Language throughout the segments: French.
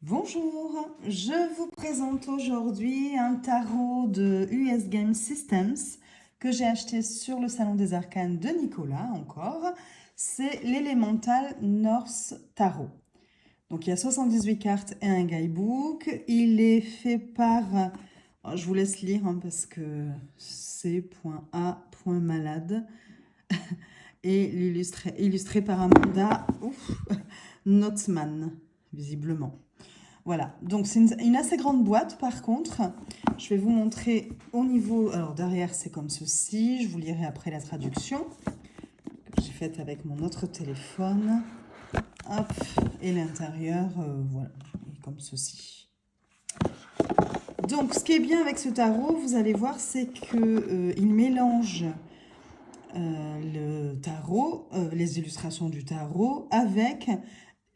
Bonjour, je vous présente aujourd'hui un tarot de US Game Systems que j'ai acheté sur le Salon des Arcanes de Nicolas encore. C'est l'Elemental North Tarot. Donc il y a 78 cartes et un guidebook. Il est fait par... je vous laisse lire parce que c'est .a.malade. Et illustré par Amanda Notman, visiblement. Voilà, donc c'est une assez grande boîte par contre. Je vais vous montrer au niveau... Alors derrière c'est comme ceci, je vous lirai après la traduction que j'ai faite avec mon autre téléphone. Hop, et l'intérieur, voilà, comme ceci. Donc ce qui est bien avec ce tarot, vous allez voir, c'est qu'il mélange le tarot, les illustrations du tarot avec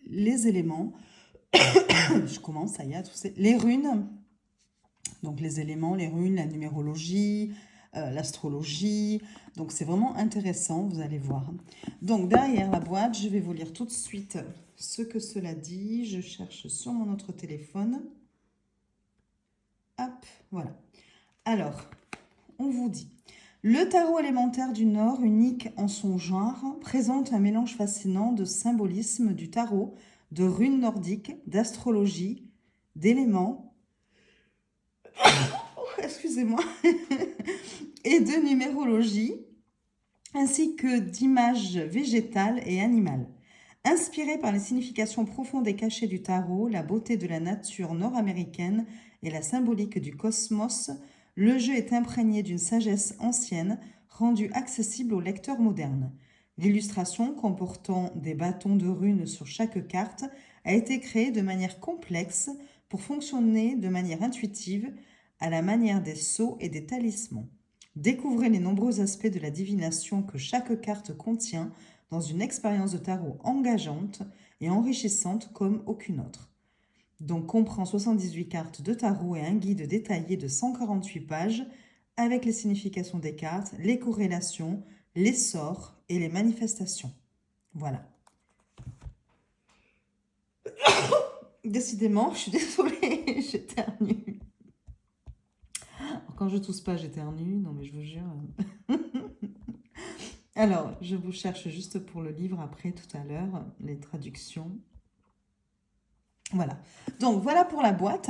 les éléments. Je commence, ça y est, les runes. Donc les éléments, les runes, la numérologie, l'astrologie. Donc c'est vraiment intéressant, vous allez voir. Donc derrière la boîte, je vais vous lire tout de suite ce que cela dit. Je cherche sur mon autre téléphone. Hop, voilà. Alors, on vous dit: le tarot élémentaire du Nord, unique en son genre, présente un mélange fascinant de symbolisme du tarot, de runes nordiques, d'astrologie, d'éléments, excusez-moi, et de numérologie, ainsi que d'images végétales et animales. Inspiré par les significations profondes et cachées du tarot, la beauté de la nature nord-américaine et la symbolique du cosmos, le jeu est imprégné d'une sagesse ancienne, rendue accessible aux lecteurs modernes. L'illustration, comportant des bâtons de runes sur chaque carte, a été créée de manière complexe pour fonctionner de manière intuitive, à la manière des sceaux et des talismans. Découvrez les nombreux aspects de la divination que chaque carte contient dans une expérience de tarot engageante et enrichissante comme aucune autre. Donc comprend 78 cartes de tarot et un guide détaillé de 148 pages avec les significations des cartes, les corrélations, les sorts et les manifestations. Voilà. Décidément, je suis désolée, j'éternue. Quand je tousse pas, j'éternue. Non mais je vous jure. Alors, je vous cherche juste pour le livre après, tout à l'heure, les traductions. Voilà. Donc, voilà pour la boîte.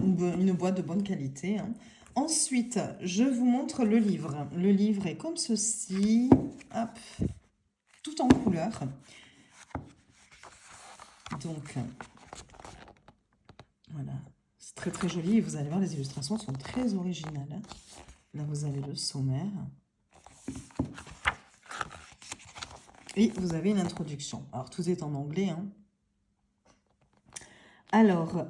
Une boîte de bonne qualité. Ensuite, je vous montre le livre. Le livre est comme ceci. Hop. Tout en couleur. Donc, voilà. C'est très très joli. Et vous allez voir, les illustrations sont très originales. Là, vous avez le sommaire. Et vous avez une introduction. Alors, tout est en anglais. Alors,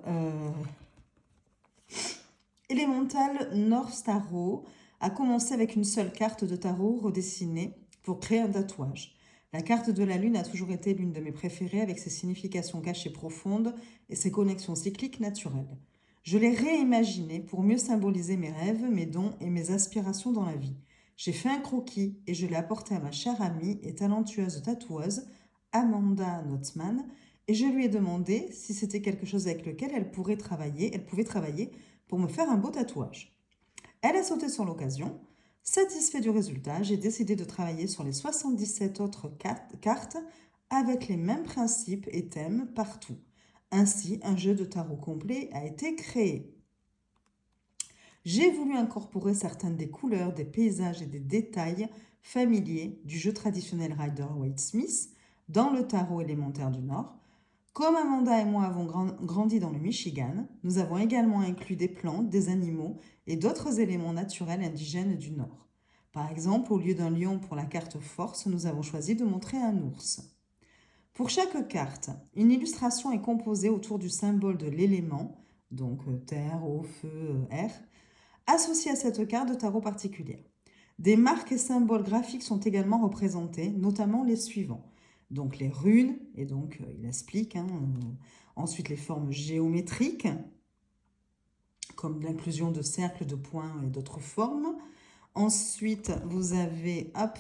Elemental North Tarot a commencé avec une seule carte de tarot redessinée pour créer un tatouage. La carte de la lune a toujours été l'une de mes préférées avec ses significations cachées profondes et ses connexions cycliques naturelles. Je l'ai réimaginée pour mieux symboliser mes rêves, mes dons et mes aspirations dans la vie. J'ai fait un croquis et je l'ai apporté à ma chère amie et talentueuse tatoueuse, Amanda Notman, et je lui ai demandé si c'était quelque chose avec lequel elle pouvait travailler pour me faire un beau tatouage. Elle a sauté sur l'occasion. Satisfait du résultat, j'ai décidé de travailler sur les 77 autres cartes avec les mêmes principes et thèmes partout. Ainsi, un jeu de tarot complet a été créé. J'ai voulu incorporer certaines des couleurs, des paysages et des détails familiers du jeu traditionnel Rider-Waite-Smith dans le tarot élémentaire du Nord. Comme Amanda et moi avons grandi dans le Michigan, nous avons également inclus des plantes, des animaux et d'autres éléments naturels indigènes du Nord. Par exemple, au lieu d'un lion pour la carte force, nous avons choisi de montrer un ours. Pour chaque carte, une illustration est composée autour du symbole de l'élément, donc terre, eau, feu, air, associé à cette carte de tarot particulière. Des marques et symboles graphiques sont également représentés, notamment les suivants. Donc les runes, et donc il explique, ensuite les formes géométriques, comme l'inclusion de cercles, de points et d'autres formes. Ensuite, vous avez, hop,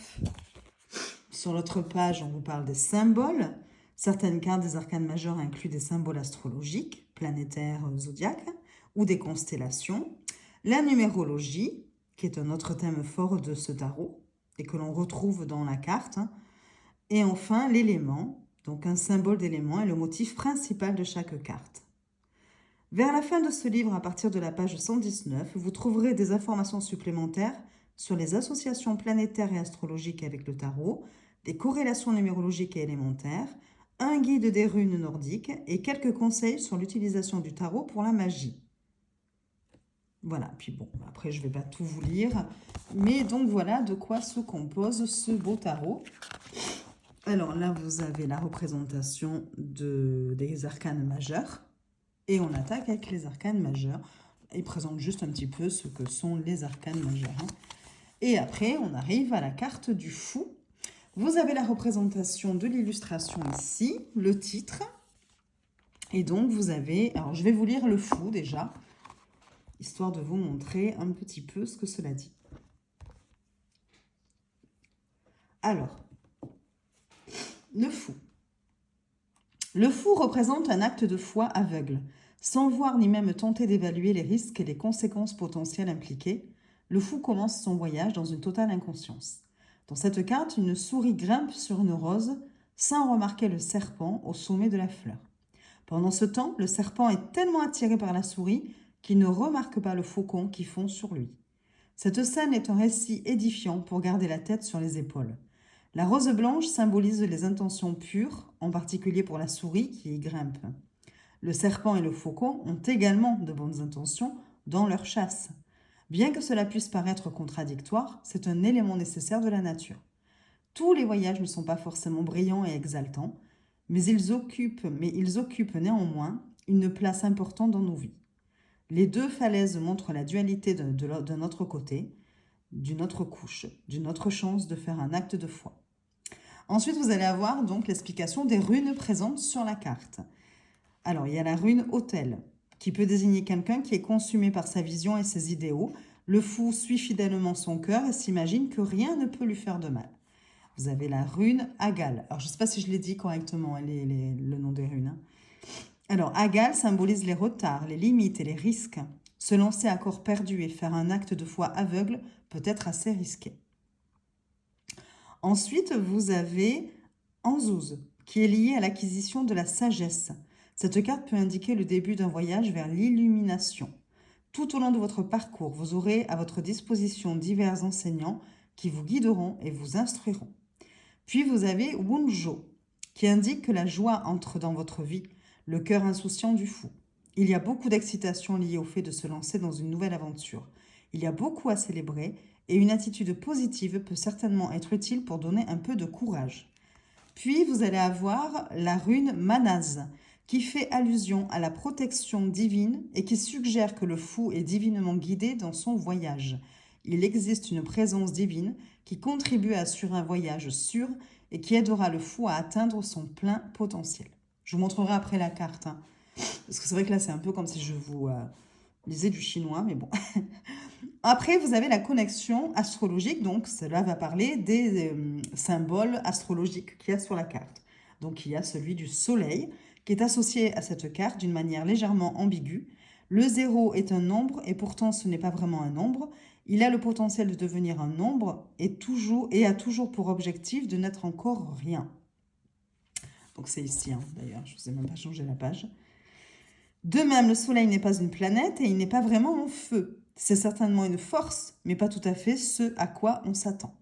sur l'autre page, on vous parle des symboles. Certaines cartes des arcanes majeurs incluent des symboles astrologiques, planétaires, zodiaques, ou des constellations. La numérologie, qui est un autre thème fort de ce tarot, et que l'on retrouve dans la carte. Et enfin, l'élément, donc un symbole d'élément est le motif principal de chaque carte. Vers la fin de ce livre, à partir de la page 119, vous trouverez des informations supplémentaires sur les associations planétaires et astrologiques avec le tarot, des corrélations numérologiques et élémentaires, un guide des runes nordiques et quelques conseils sur l'utilisation du tarot pour la magie. Voilà, puis bon, après je ne vais pas tout vous lire, mais donc voilà de quoi se compose ce beau tarot. Alors là, vous avez la représentation des arcanes majeurs, et on attaque avec les arcanes majeurs. Il présente juste un petit peu ce que sont les arcanes majeurs. Et après, on arrive à la carte du fou. Vous avez la représentation de l'illustration ici, le titre, et donc vous avez... Alors je vais vous lire le fou déjà, histoire de vous montrer un petit peu ce que cela dit. Alors, le fou. Le fou représente un acte de foi aveugle. Sans voir ni même tenter d'évaluer les risques et les conséquences potentielles impliquées, le fou commence son voyage dans une totale inconscience. Dans cette carte, une souris grimpe sur une rose sans remarquer le serpent au sommet de la fleur. Pendant ce temps, le serpent est tellement attiré par la souris qu'il ne remarque pas le faucon qui fond sur lui. Cette scène est un récit édifiant pour garder la tête sur les épaules. La rose blanche symbolise les intentions pures, en particulier pour la souris qui y grimpe. Le serpent et le faucon ont également de bonnes intentions dans leur chasse. Bien que cela puisse paraître contradictoire, c'est un élément nécessaire de la nature. Tous les voyages ne sont pas forcément brillants et exaltants, mais ils occupent néanmoins une place importante dans nos vies. Les deux falaises montrent la dualité d'un autre côté, d'une autre couche, d'une autre chance de faire un acte de foi. Ensuite, vous allez avoir donc l'explication des runes présentes sur la carte. Alors, il y a la rune Autel, qui peut désigner quelqu'un qui est consumé par sa vision et ses idéaux. Le fou suit fidèlement son cœur et s'imagine que rien ne peut lui faire de mal. Vous avez la rune Agal. Alors, je ne sais pas si je l'ai dit correctement, le nom des runes. Alors, Agal symbolise les retards, les limites et les risques. Se lancer à corps perdu et faire un acte de foi aveugle peut être assez risqué. Ensuite, vous avez Anzouz, qui est lié à l'acquisition de la sagesse. Cette carte peut indiquer le début d'un voyage vers l'illumination. Tout au long de votre parcours, vous aurez à votre disposition divers enseignants qui vous guideront et vous instruiront. Puis vous avez Wunjo, qui indique que la joie entre dans votre vie, le cœur insouciant du fou. Il y a beaucoup d'excitation liée au fait de se lancer dans une nouvelle aventure. Il y a beaucoup à célébrer et une attitude positive peut certainement être utile pour donner un peu de courage. Puis vous allez avoir la rune Manaz, qui fait allusion à la protection divine et qui suggère que le fou est divinement guidé dans son voyage. Il existe une présence divine qui contribue à assurer un voyage sûr et qui aidera le fou à atteindre son plein potentiel. Je vous montrerai après la carte, parce que c'est vrai que là c'est un peu comme si je vous lisais du chinois, mais bon. Après, vous avez la connexion astrologique, donc cela va parler des symboles astrologiques qu'il y a sur la carte. Donc il y a celui du soleil, qui est associé à cette carte d'une manière légèrement ambiguë. Le 0 est un nombre et pourtant ce n'est pas vraiment un nombre. Il a le potentiel de devenir un nombre et a toujours pour objectif de n'être encore rien. Donc c'est ici, d'ailleurs, je ne vous ai même pas changé la page. De même, le soleil n'est pas une planète et il n'est pas vraiment en feu. C'est certainement une force, mais pas tout à fait ce à quoi on s'attend.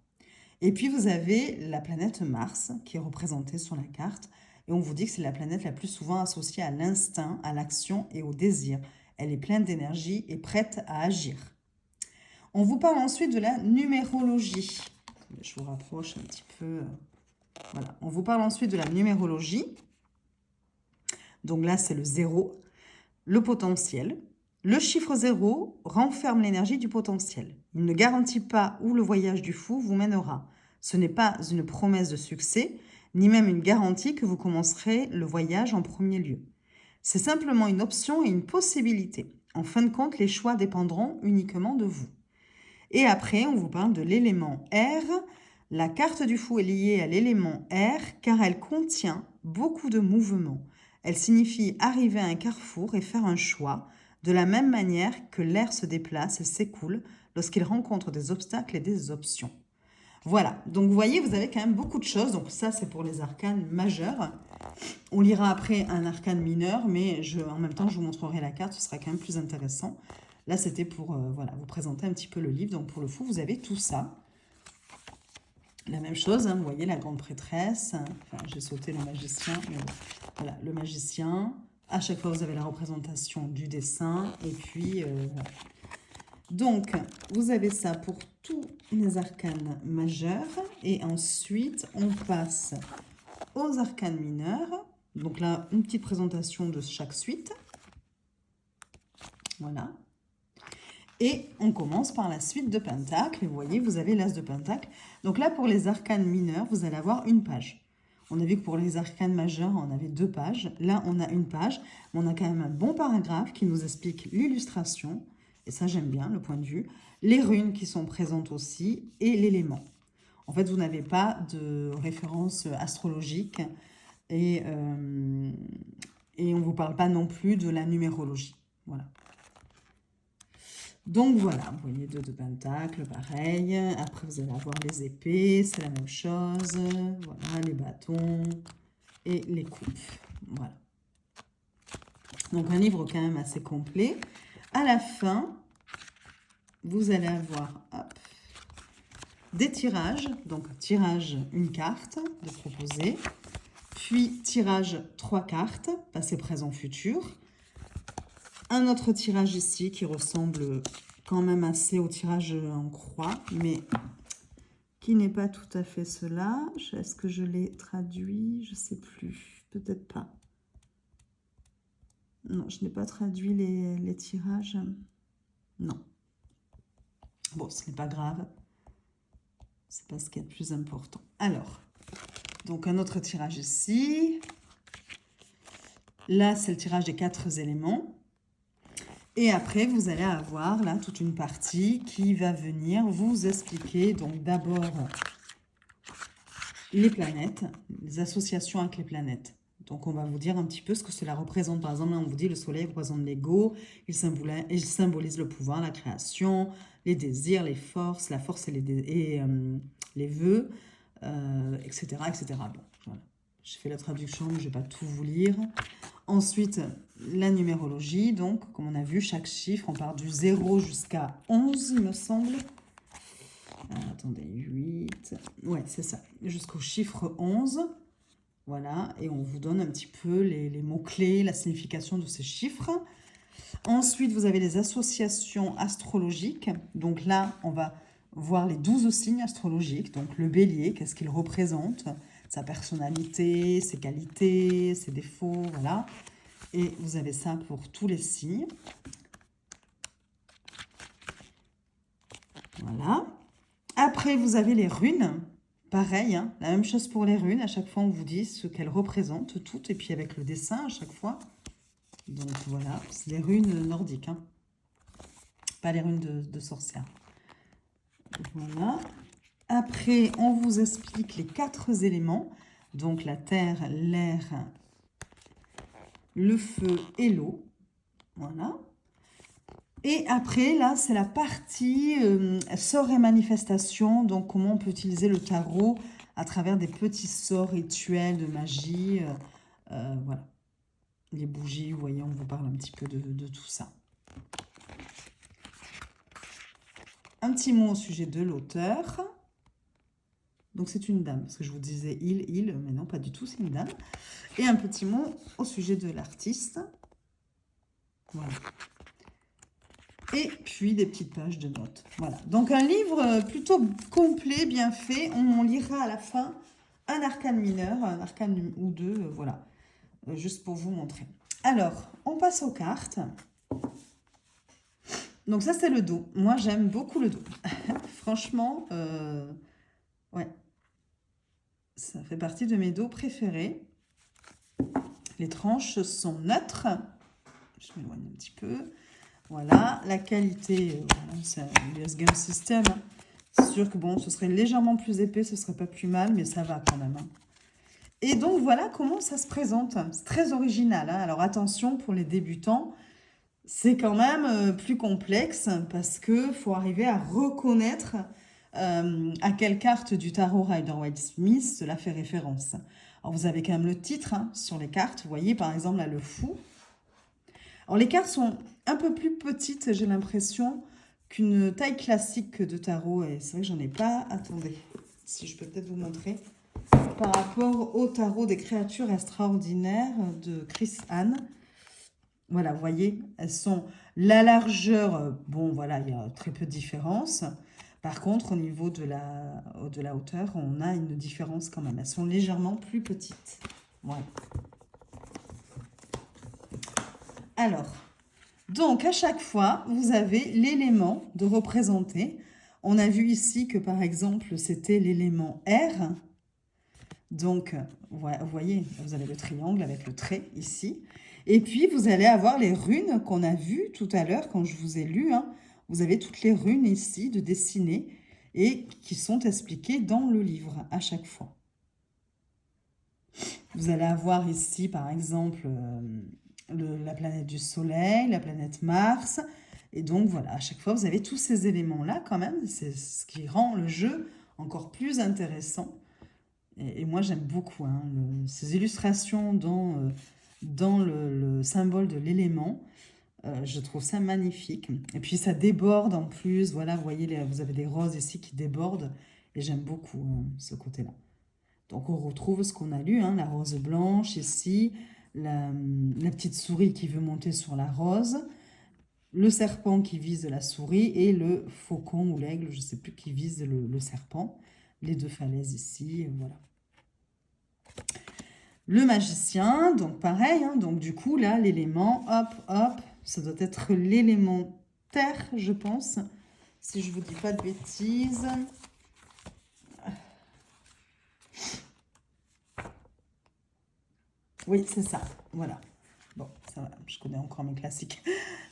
Et puis vous avez la planète Mars qui est représentée sur la carte. Et on vous dit que c'est la planète la plus souvent associée à l'instinct, à l'action et au désir. Elle est pleine d'énergie et prête à agir. On vous parle ensuite de la numérologie. Je vous rapproche un petit peu. Voilà. On vous parle ensuite de la numérologie. Donc là, c'est le 0, le potentiel. Le chiffre 0 renferme l'énergie du potentiel. Il ne garantit pas où le voyage du fou vous mènera. Ce n'est pas une promesse de succès, ni même une garantie que vous commencerez le voyage en premier lieu. C'est simplement une option et une possibilité. En fin de compte, les choix dépendront uniquement de vous. Et après, on vous parle de l'élément R. La carte du fou est liée à l'élément air car elle contient beaucoup de mouvements. Elle signifie arriver à un carrefour et faire un choix, de la même manière que l'air se déplace et s'écoule lorsqu'il rencontre des obstacles et des options. Voilà, donc vous voyez, vous avez quand même beaucoup de choses. Donc ça, c'est pour les arcanes majeurs. On lira après un arcane mineur, mais en même temps, je vous montrerai la carte, ce sera quand même plus intéressant. Là, c'était pour voilà, vous présenter un petit peu le livre. Donc pour le fou, vous avez tout ça. La même chose, hein, vous voyez, la grande prêtresse. Enfin, j'ai sauté le magicien, mais bon. Voilà, le magicien. À chaque fois, vous avez la représentation du dessin. Et puis, voilà. Donc, vous avez ça pour tous les arcanes majeurs. Et ensuite, on passe aux arcanes mineurs. Donc là, une petite présentation de chaque suite. Voilà. Et on commence par la suite de Pentacle. Et vous voyez, vous avez l'As de Pentacle. Donc là, pour les arcanes mineurs, vous allez avoir une page. On a vu que pour les arcanes majeurs, on avait 2 pages. Là, on a une page. Mais on a quand même un bon paragraphe qui nous explique l'illustration. Et ça, j'aime bien, le point de vue. Les runes qui sont présentes aussi et l'élément. En fait, vous n'avez pas de référence astrologique et on ne vous parle pas non plus de la numérologie. Voilà. Donc voilà, vous voyez 2 de Pentacle, pareil. Après, vous allez avoir les épées, c'est la même chose. Voilà, les bâtons et les coupes. Voilà. Donc un livre quand même assez complet. À la fin, vous allez avoir des tirages. Donc tirage une carte de proposer. Puis tirage 3 cartes, passé, présent, futur. Un autre tirage ici qui ressemble quand même assez au tirage en croix, mais qui n'est pas tout à fait cela. Est-ce que je l'ai traduit? Je ne sais plus. Peut-être pas. Non, je n'ai pas traduit les tirages. Non. Bon, ce n'est pas grave. C'est pas ce qui est le plus important. Alors, donc un autre tirage ici. Là, c'est le tirage des 4 éléments. Et après, vous allez avoir là toute une partie qui va venir vous expliquer donc d'abord les planètes, les associations avec les planètes. Donc, on va vous dire un petit peu ce que cela représente. Par exemple, là, on vous dit le soleil représente l'ego, il symbolise le pouvoir, la création, les désirs, les forces, la force et les vœux, etc., etc. Bon, voilà. Je fais la traduction, mais je ne vais pas tout vous lire. Ensuite, la numérologie. Donc, comme on a vu, chaque chiffre, on part du 0 jusqu'à 11, il me semble. Attendez, 8. Ouais, c'est ça. Jusqu'au chiffre 11. Voilà. Et on vous donne un petit peu les mots-clés, la signification de ces chiffres. Ensuite, vous avez les associations astrologiques. Donc là, on va voir les 12 signes astrologiques. Donc le bélier, qu'est-ce qu'il représente? Sa personnalité, ses qualités, ses défauts, voilà. Et vous avez ça pour tous les signes. Voilà. Après, vous avez les runes. Pareil, hein, la même chose pour les runes. À chaque fois, on vous dit ce qu'elles représentent toutes. Et puis avec le dessin à chaque fois. Donc voilà, c'est les runes nordiques. Hein. Pas les runes de sorcières. Voilà. Après, on vous explique les 4 éléments. Donc la terre, l'air, le feu et l'eau. Voilà. Et après, là, c'est la partie sorts et manifestations. Donc, comment on peut utiliser le tarot à travers des petits sorts rituels de magie. Voilà. Les bougies, vous voyez, on vous parle un petit peu de tout ça. Un petit mot au sujet de l'auteur. Donc, c'est une dame, parce que je vous disais il, mais non, pas du tout, c'est une dame. Et un petit mot au sujet de l'artiste. Voilà. Et puis des petites pages de notes. Voilà. Donc, un livre plutôt complet, bien fait. On lira à la fin un arcane mineur, un arcane ou 2, voilà. Juste pour vous montrer. Alors, on passe aux cartes. Donc, ça, c'est le dos. Moi, j'aime beaucoup le dos. Franchement, ouais. Ça fait partie de mes dos préférés. Les tranches sont neutres. Je m'éloigne un petit peu. Voilà, la qualité, c'est un US Game System. C'est sûr que bon, ce serait légèrement plus épais, ce serait pas plus mal, mais ça va quand même, hein. Et donc, voilà comment ça se présente. C'est très original, hein. Alors, attention, pour les débutants, c'est quand même plus complexe parce que faut arriver à reconnaître à quelle carte du tarot Rider-Waite-Smith cela fait référence. Alors, vous avez quand même le titre hein, sur les cartes. Vous voyez, par exemple, là, le fou. Alors, les cartes sont un peu plus petites, j'ai l'impression, qu'une taille classique de tarot. Et c'est vrai que j'en ai pas... Attendez, si je peux peut-être vous montrer. Par rapport au tarot des créatures extraordinaires de Chris Hahn. Voilà, vous voyez, elles sont... La largeur, bon, voilà, il y a très peu de différence. Par contre, au niveau de la hauteur, on a une différence quand même. Elles sont légèrement plus petites. Voilà. Alors, donc, à chaque fois, vous avez l'élément de représenter. On a vu ici que, par exemple, c'était l'élément R. Donc, vous voyez, vous avez le triangle avec le trait ici. Et puis, vous allez avoir les runes qu'on a vues tout à l'heure quand je vous ai lu. Hein. Vous avez toutes les runes ici de dessiner et qui sont expliquées dans le livre à chaque fois. Vous allez avoir ici, par exemple, la planète du Soleil, la planète Mars. Et donc, voilà, à chaque fois, vous avez tous ces éléments-là quand même. C'est ce qui rend le jeu encore plus intéressant. Et moi, j'aime beaucoup hein, ces illustrations dans le symbole de l'élément. Je trouve ça magnifique. Et puis, ça déborde en plus. Voilà, vous voyez, vous avez des roses ici qui débordent. Et j'aime beaucoup hein, ce côté-là. Donc, on retrouve ce qu'on a lu, hein, la rose blanche ici, la petite souris qui veut monter sur la rose, le serpent qui vise la souris et le faucon ou l'aigle, je ne sais plus, qui vise le serpent. Les deux falaises ici, voilà. Le magicien, donc pareil, hein, donc du coup, là, l'élément, hop, hop, ça doit être l'élément terre, je pense, si je ne vous dis pas de bêtises. Oui, c'est ça, voilà. Bon, ça va, je connais encore mes classiques.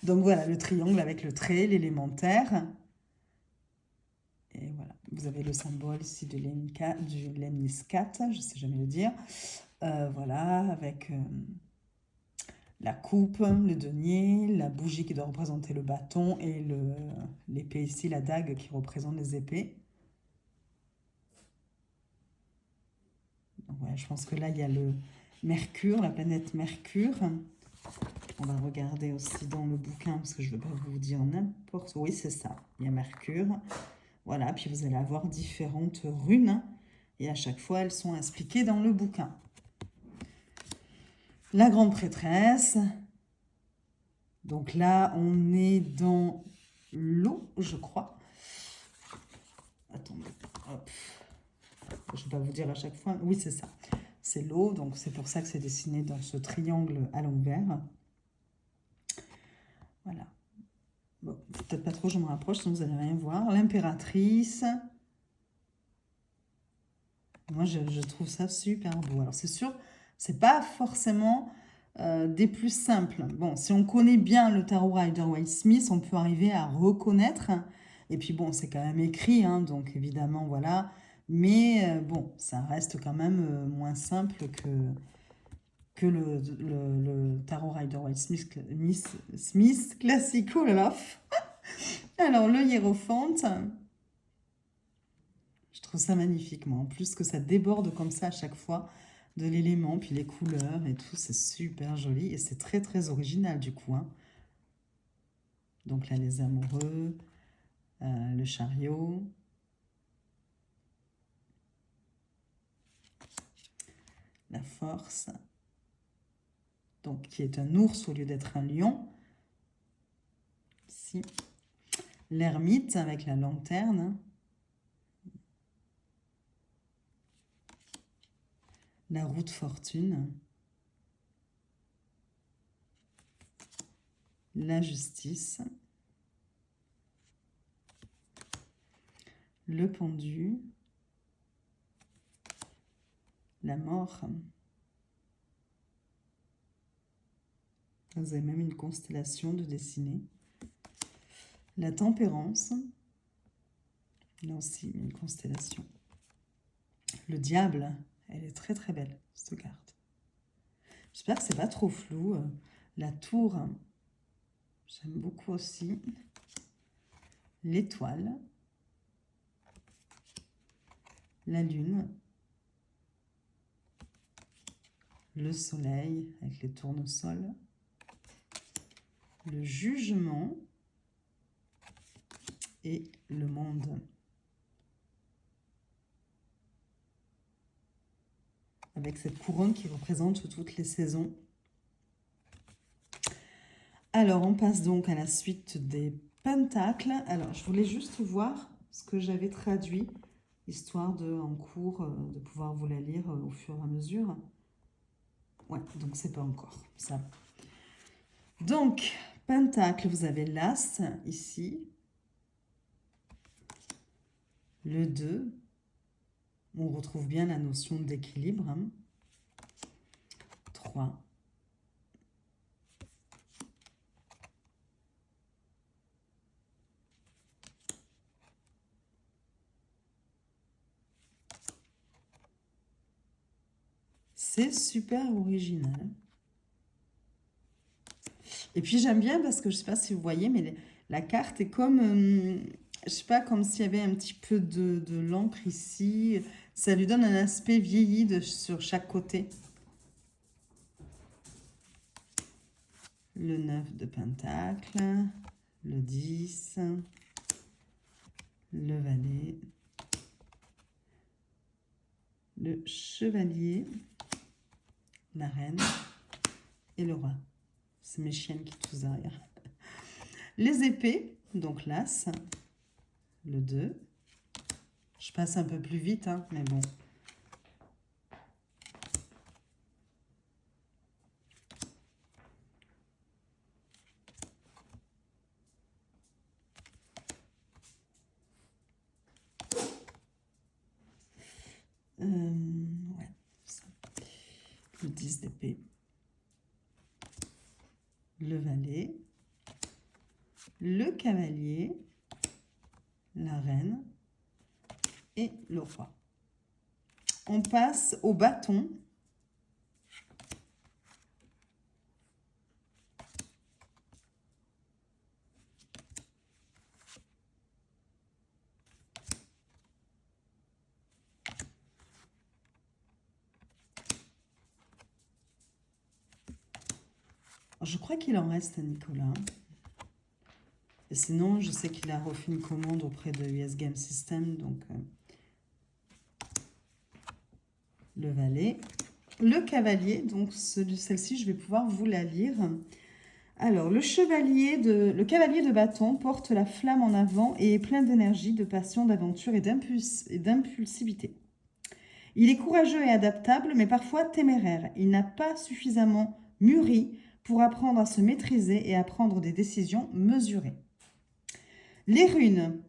Donc voilà, le triangle avec le trait, l'élément terre. Et voilà, vous avez le symbole ici du lemniscat, je ne sais jamais le dire. Voilà, avec... la coupe, le denier, la bougie qui doit représenter le bâton et l'épée ici, la dague qui représente les épées. Donc, ouais, je pense que là, il y a le Mercure, la planète Mercure. On va regarder aussi dans le bouquin parce que je ne veux pas vous dire n'importe quoi. Oui, c'est ça, il y a Mercure. Voilà, puis vous allez avoir différentes runes et à chaque fois, elles sont expliquées dans le bouquin. La grande prêtresse. Donc là, on est dans l'eau, je crois. Attendez, hop. Je ne vais pas vous dire à chaque fois. Oui, c'est ça. C'est l'eau, donc c'est pour ça que c'est dessiné dans ce triangle à l'envers. Voilà. Bon, peut-être pas trop, je me rapproche, sinon vous n'allez rien voir. L'impératrice. Moi, je trouve ça super beau. Alors, c'est sûr, c'est pas forcément des plus simples. Bon, si on connaît bien le tarot Rider-Waite-Smith, on peut arriver à reconnaître. Et puis, bon, c'est quand même écrit, hein, donc évidemment, voilà. Mais bon, ça reste quand même moins simple que le tarot Rider-Waite-Smith Smith classique. Oh là là. Alors, le hiérophante... Je trouve ça magnifique, moi. En plus que ça déborde comme ça à chaque fois de l'élément, puis les couleurs et tout, c'est super joli. Et c'est très, très original du coup. Hein. Donc là, les amoureux, le chariot. La force. Donc, qui est un ours au lieu d'être un lion. Ici. L'ermite avec la lanterne. La roue de fortune. La justice. Le pendu. La mort. Vous avez même une constellation de dessiner. La tempérance. Là aussi, une constellation. Le diable, elle est très très belle, cette carte. J'espère que c'est pas trop flou. La tour, j'aime beaucoup aussi. L'étoile. La lune. Le soleil avec les tournesols. Le jugement. Et le monde. Avec cette couronne qui représente toutes les saisons. Alors, on passe donc à la suite des pentacles. Alors, je voulais juste voir ce que j'avais traduit, histoire de, en cours, de pouvoir vous la lire au fur et à mesure. Ouais, donc c'est pas encore ça. Donc, pentacle, vous avez l'As ici. Le 2. On retrouve bien la notion d'équilibre. 3. C'est super original. Et puis j'aime bien parce que je ne sais pas si vous voyez, mais la carte est comme, je sais pas, comme s'il y avait un petit peu de l'encre ici. Ça lui donne un aspect vieilli sur chaque côté. Le 9 de pentacle, le 10, le valet, le chevalier, la reine et le roi. C'est mes chiennes qui toussent derrière. Les épées, donc l'as, le 2. Je passe un peu plus vite, hein, mais bon. Ouais, ça. Le 10 d'épée. Le valet. Le cavalier. La reine. Et le roi. On passe au bâton. Je crois qu'il en reste à Nicolas. Et sinon, je sais qu'il a refait une commande auprès de US Game System. Donc, le valet. Le cavalier, donc celle-ci, je vais pouvoir vous la lire. Alors, le cavalier de bâton porte la flamme en avant et est plein d'énergie, de passion, d'aventure et d'impulsivité. Il est courageux et adaptable, mais parfois téméraire. Il n'a pas suffisamment mûri pour apprendre à se maîtriser et à prendre des décisions mesurées. Les runes.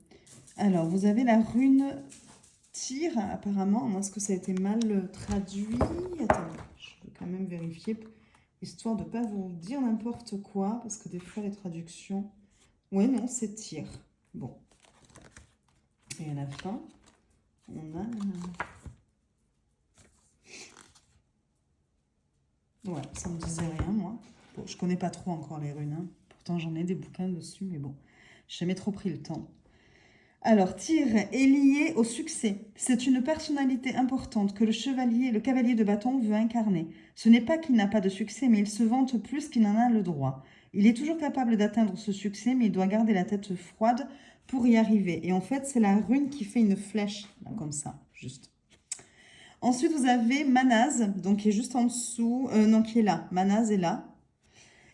Alors, vous avez la rune tir, apparemment. Est-ce que ça a été mal traduit? Attendez, je vais quand même vérifier, histoire de ne pas vous dire n'importe quoi, parce que des fois, les traductions... Oui, non, c'est tir. Bon. Et à la fin, on a... Ouais, ça me disait rien, moi. Bon, je connais pas trop encore les runes. Hein. Pourtant, j'en ai des bouquins dessus, mais bon, j'ai jamais trop pris le temps. Alors, tir est lié au succès. C'est une personnalité importante que le cavalier de bâton veut incarner. Ce n'est pas qu'il n'a pas de succès, mais il se vante plus qu'il n'en a le droit. Il est toujours capable d'atteindre ce succès, mais il doit garder la tête froide pour y arriver. Et en fait, c'est la rune qui fait une flèche, là, comme ça, juste. Ensuite, vous avez Manaz, donc qui est juste en dessous, non, qui est là. Manaz est là.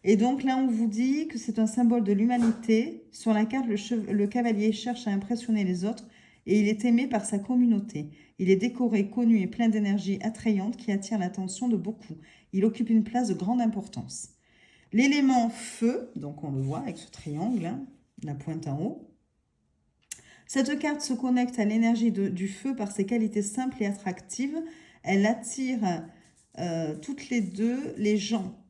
Et donc là, on vous dit que c'est un symbole de l'humanité. Sur la carte, le cavalier cherche à impressionner les autres et il est aimé par sa communauté. Il est décoré, connu et plein d'énergie attrayante qui attire l'attention de beaucoup. Il occupe une place de grande importance. L'élément feu, donc on le voit avec ce triangle, hein, la pointe en haut. Cette carte se connecte à l'énergie du feu par ses qualités simples et attractives. Elle attire toutes les deux les gens.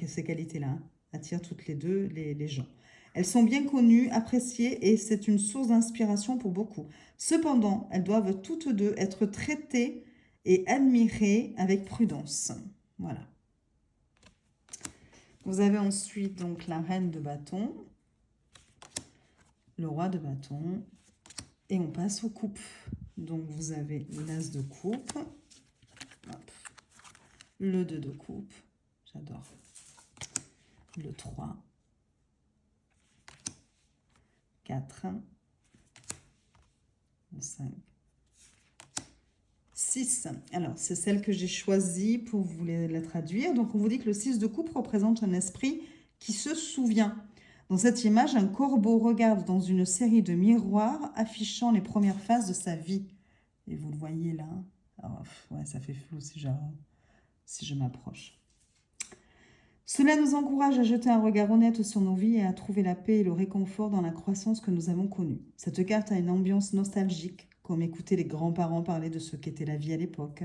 Ces qualités-là attirent toutes les deux les gens. Elles sont bien connues, appréciées et c'est une source d'inspiration pour beaucoup. Cependant, elles doivent toutes deux être traitées et admirées avec prudence. Voilà. Vous avez ensuite donc la reine de bâton, le roi de bâton et on passe aux coupes. Donc vous avez l'as de coupe, hop, le 2 de coupe, j'adore, le 3, 4, le 5, 6. Alors, c'est celle que j'ai choisie pour vous la traduire. Donc, on vous dit que le 6 de coupe représente un esprit qui se souvient. Dans cette image, un corbeau regarde dans une série de miroirs affichant les premières phases de sa vie. Et vous le voyez là. Alors, ouais, ça fait flou si je m'approche. Cela nous encourage à jeter un regard honnête sur nos vies et à trouver la paix et le réconfort dans la croissance que nous avons connue. Cette carte a une ambiance nostalgique, comme écouter les grands-parents parler de ce qu'était la vie à l'époque.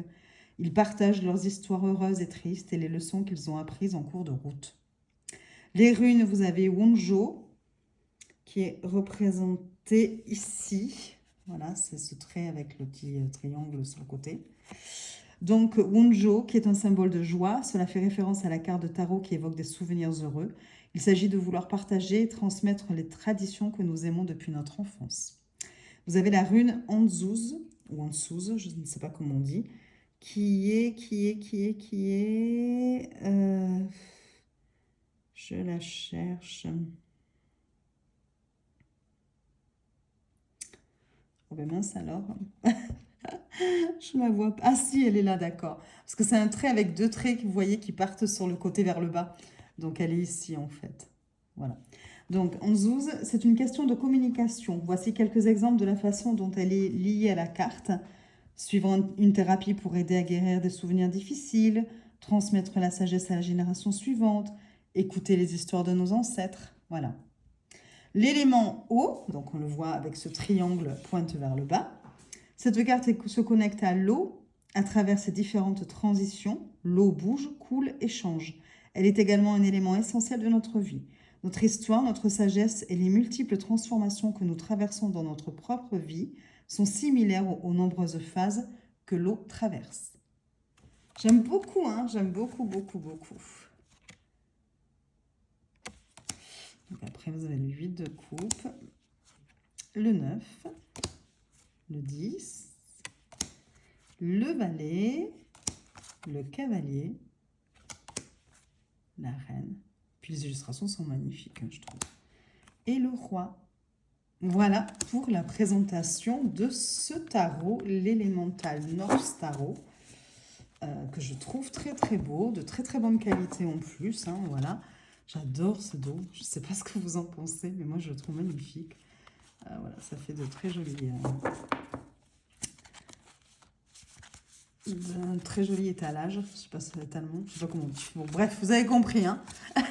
Ils partagent leurs histoires heureuses et tristes et les leçons qu'ils ont apprises en cours de route. Les runes, vous avez Wonjo, qui est représenté ici. Voilà, c'est ce trait avec le petit triangle sur le côté. Donc, Wonjo, qui est un symbole de joie, cela fait référence à la carte de tarot qui évoque des souvenirs heureux. Il s'agit de vouloir partager et transmettre les traditions que nous aimons depuis notre enfance. Vous avez la rune Anzuz, ou Ansuz, je ne sais pas comment on dit, qui est... je la cherche. Oh ben mince alors. Je la vois pas. Ah si, elle est là, d'accord. Parce que c'est un trait avec 2 traits que vous voyez qui partent sur le côté vers le bas. Donc elle est ici en fait. Voilà. Donc Anzuz, c'est une question de communication. Voici quelques exemples de la façon dont elle est liée à la carte. Suivant une thérapie pour aider à guérir des souvenirs difficiles, transmettre la sagesse à la génération suivante, écouter les histoires de nos ancêtres. Voilà. L'élément eau, donc on le voit avec ce triangle pointe vers le bas. Cette carte se connecte à l'eau à travers ses différentes transitions. L'eau bouge, coule et change. Elle est également un élément essentiel de notre vie. Notre histoire, notre sagesse et les multiples transformations que nous traversons dans notre propre vie sont similaires aux nombreuses phases que l'eau traverse. J'aime beaucoup, hein, j'aime beaucoup, beaucoup, beaucoup. Donc après, vous avez le 8 de coupe, le 9, le 10, le valet, le cavalier, la reine. Puis les illustrations sont magnifiques, hein, je trouve. Et le roi. Voilà pour la présentation de ce tarot, l'Elemental North Tarot, que je trouve très très beau, de très très bonne qualité en plus. Hein, voilà. J'adore ce dos. Je ne sais pas ce que vous en pensez, mais moi je le trouve magnifique. Voilà, ça fait de très jolis... d'un très joli étalage, je ne sais pas si c'est étalement, je ne sais pas comment on dit. Bon, bref, vous avez compris, hein.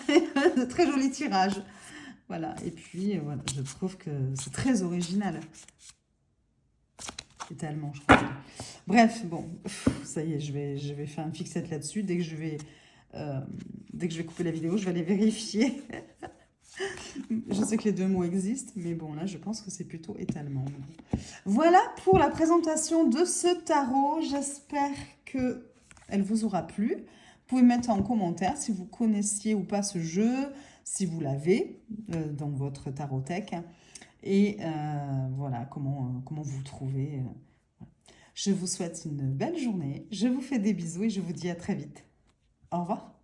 De très joli tirage. Voilà, et puis voilà, je trouve que c'est très original. Étalement, je crois. Bref, bon, ça y est, je vais faire une fixette là-dessus. Dès que je vais couper la vidéo, je vais aller vérifier. Je sais que les 2 mots existent, mais bon, là, je pense que c'est plutôt étalement. Voilà pour la présentation de ce tarot. J'espère qu'elle vous aura plu. Vous pouvez mettre en commentaire si vous connaissiez ou pas ce jeu, si vous l'avez dans votre tarothèque. Et voilà, comment vous trouvez. Je vous souhaite une belle journée. Je vous fais des bisous et je vous dis à très vite. Au revoir.